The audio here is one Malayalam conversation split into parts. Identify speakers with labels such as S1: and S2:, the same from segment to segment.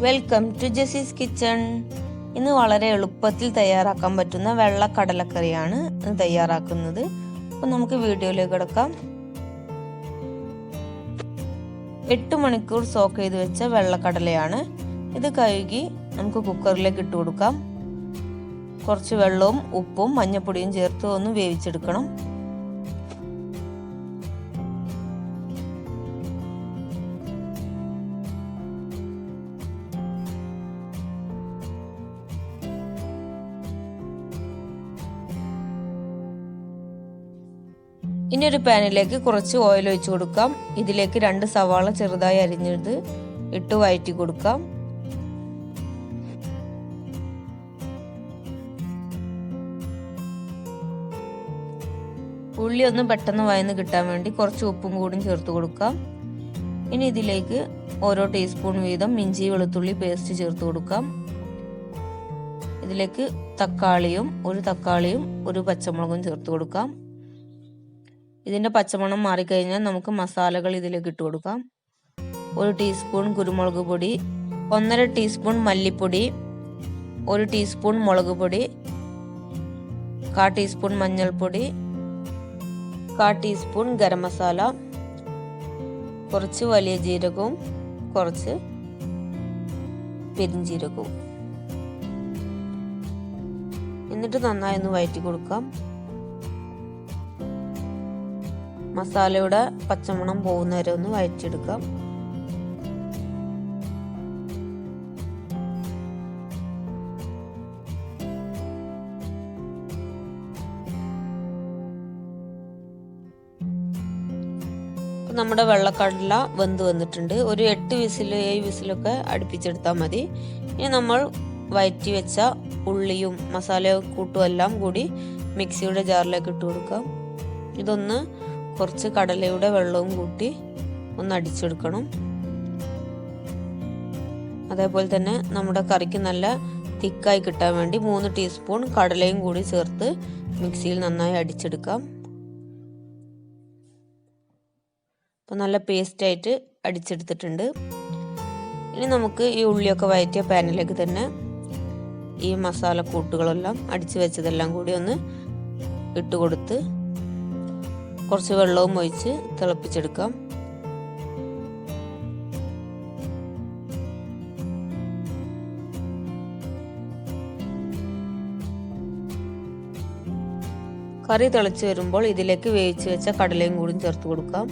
S1: Welcome to ജസീസ് kitchen. ഇന്ന് വളരെ എളുപ്പത്തിൽ തയ്യാറാക്കാൻ പറ്റുന്ന വെള്ള കടലക്കറിയാണ് തയ്യാറാക്കുന്നത്. അപ്പോൾ നമുക്ക് വീഡിയോയിലേക്ക് കിടക്കാം. 8 മണിക്കൂർ സോക്ക് ചെയ്ത് വെച്ച വെള്ളക്കടലയാണ് ഇത്. കഴുകി നമുക്ക് കുക്കറിലേക്ക് ഇട്ട് കൊടുക്കാം. കുറച്ച് വെള്ളവും ഉപ്പും മഞ്ഞൾപ്പൊടിയും ചേർത്ത് ഒന്ന് വേവിച്ചെടുക്കണം. ഇനി ഒരു പാനിലേക്ക് കുറച്ച് ഓയിൽ ഒഴിച്ചു കൊടുക്കാം. ഇതിലേക്ക് 2 സവാള ചെറുതായി അരിഞ്ഞത് ഇട്ട് വഴറ്റി കൊടുക്കാം. ഉള്ളി ഒന്ന് പെട്ടെന്ന് വഴന്ന് കിട്ടാൻ വേണ്ടി കുറച്ച് ഉപ്പും കൂടി ചേർത്ത് കൊടുക്കാം. ഇനി ഇതിലേക്ക് ഓരോ ടീസ്പൂൺ വീതം ഇഞ്ചി വെളുത്തുള്ളി പേസ്റ്റ് ചേർത്ത് കൊടുക്കാം. ഇതിലേക്ക് ഒരു തക്കാളിയും ഒരു പച്ചമുളകും ചേർത്ത് കൊടുക്കാം. ഇതിന്റെ പച്ചമണം മാറിക്കഴിഞ്ഞാൽ നമുക്ക് മസാലകൾ ഇതിലേക്ക് ഇട്ട് കൊടുക്കാം. 1 ടീസ്പൂൺ കുരുമുളക് പൊടി, 1.5 ടീസ്പൂൺ മല്ലിപ്പൊടി, 1 ടീസ്പൂൺ മുളക് പൊടി, 1/4 ടീസ്പൂൺ മഞ്ഞൾപ്പൊടി, 1/4 ടീസ്പൂൺ ഗരം മസാല, കുറച്ച് വലിയ ജീരകവും കുറച്ച് പെരിഞ്ജീരകവും. എന്നിട്ട് നന്നായി ഒന്ന് വഴറ്റി കൊടുക്കാം. മസാലയുടെ പച്ചമണം പോകുന്ന വരെ ഒന്ന് വഴറ്റിയെടുക്കാം. നമ്മുടെ വെള്ളക്കടല വെന്ത് വന്നിട്ടുണ്ട്. ഒരു 8 വിസിൽ 7 വിസിലൊക്കെ അടുപ്പിച്ചെടുത്താൽ മതി. ഇനി നമ്മൾ വഴറ്റി വെച്ച ഉള്ളിയും മസാല കൂട്ടും എല്ലാം കൂടി മിക്സിയുടെ ജാറിലേക്ക് ഇട്ട് കൊടുക്കാം. ഇതൊന്ന് കുറച്ച് കടലയുടെ വെള്ളവും കൂട്ടി ഒന്ന് അടിച്ചെടുക്കണം. അതേപോലെ തന്നെ നമ്മുടെ കറിക്ക് നല്ല തിക്കായി കിട്ടാൻ വേണ്ടി 3 ടീസ്പൂൺ കടലയും കൂടി ചേർത്ത് മിക്സിയിൽ നന്നായി അടിച്ചെടുക്കാം. അപ്പോൾ നല്ല പേസ്റ്റായിട്ട് അടിച്ചെടുത്തിട്ടുണ്ട്. ഇനി നമുക്ക് ഈ ഉള്ളിയൊക്കെ വഴറ്റിയ പാനിലേക്ക് തന്നെ ഈ മസാല കൂട്ടുകളെല്ലാം അടിച്ചു വെച്ചതെല്ലാം കൂടി ഒന്ന് ഇട്ട് കൊടുത്ത് കുറച്ച് വെള്ളവും ഒഴിച്ച് തിളപ്പിച്ചെടുക്കാം. കറി തിളച്ച് വരുമ്പോൾ ഇതിലേക്ക് വേവിച്ച് വെച്ച കടലയും കൂടി ചേർത്ത് കൊടുക്കാം.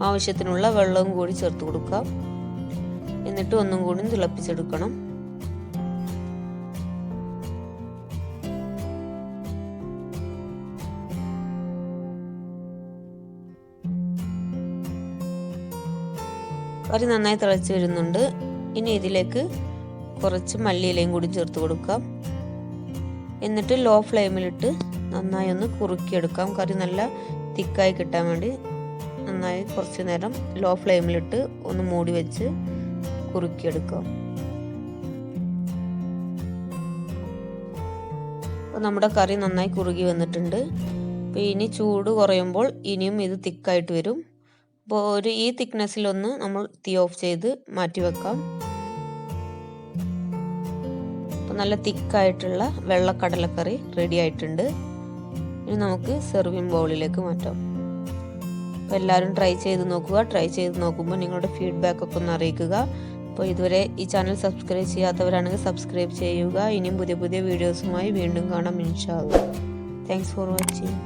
S1: ആവശ്യത്തിനുള്ള വെള്ളവും കൂടി ചേർത്ത് കൊടുക്കാം. എന്നിട്ട് ഒന്നും കൂടി തിളപ്പിച്ചെടുക്കണം. കറി നന്നായി തിളച്ച് വരുന്നുണ്ട്. ഇനി ഇതിലേക്ക് കുറച്ച് മല്ലിയിലയും കൂടി ചേർത്ത് കൊടുക്കാം. എന്നിട്ട് ലോ ഫ്ലെയിമിലിട്ട് നന്നായി ഒന്ന് കുറുക്കിയെടുക്കാം. കറി നല്ല തിക്കായി കിട്ടാൻ വേണ്ടി നന്നായി കുറച്ച് നേരം ലോ ഫ്ലെയിമിലിട്ട് ഒന്ന് മൂടി വെച്ച് കുറുക്കിയെടുക്കാം. അപ്പോൾ നമ്മുടെ കറി നന്നായി കുറുകി വന്നിട്ടുണ്ട്. അപ്പോൾ ഇനി ചൂട് കുറയുമ്പോൾ ഇനിയും ഇത് തിക്കായിട്ട് വരും. അപ്പോൾ ഈ തിക്നെസ്സിലൊന്ന് നമ്മൾ തീ ഓഫ് ചെയ്ത് മാറ്റി വെക്കാം. അപ്പോൾ നല്ല തിക്കായിട്ടുള്ള വെള്ളക്കടലക്കറി റെഡി ആയിട്ടുണ്ട്. ഇനി നമുക്ക് സെർവിങ് ബൗളിലേക്ക് മാറ്റാം. അപ്പോൾ എല്ലാവരും ട്രൈ ചെയ്ത് നോക്കുക. ട്രൈ ചെയ്ത് നോക്കുമ്പോൾ നിങ്ങളുടെ ഫീഡ്ബാക്ക് ഒക്കെ ഒന്ന് അറിയിക്കുക. അപ്പോൾ ഇതുവരെ ഈ ചാനൽ സബ്സ്ക്രൈബ് ചെയ്യാത്തവരാണെങ്കിൽ സബ്സ്ക്രൈബ് ചെയ്യുക. ഇനിയും പുതിയ വീഡിയോസുമായി വീണ്ടും കാണാം ഇൻഷാ അല്ലാഹ്. Thanks for watching.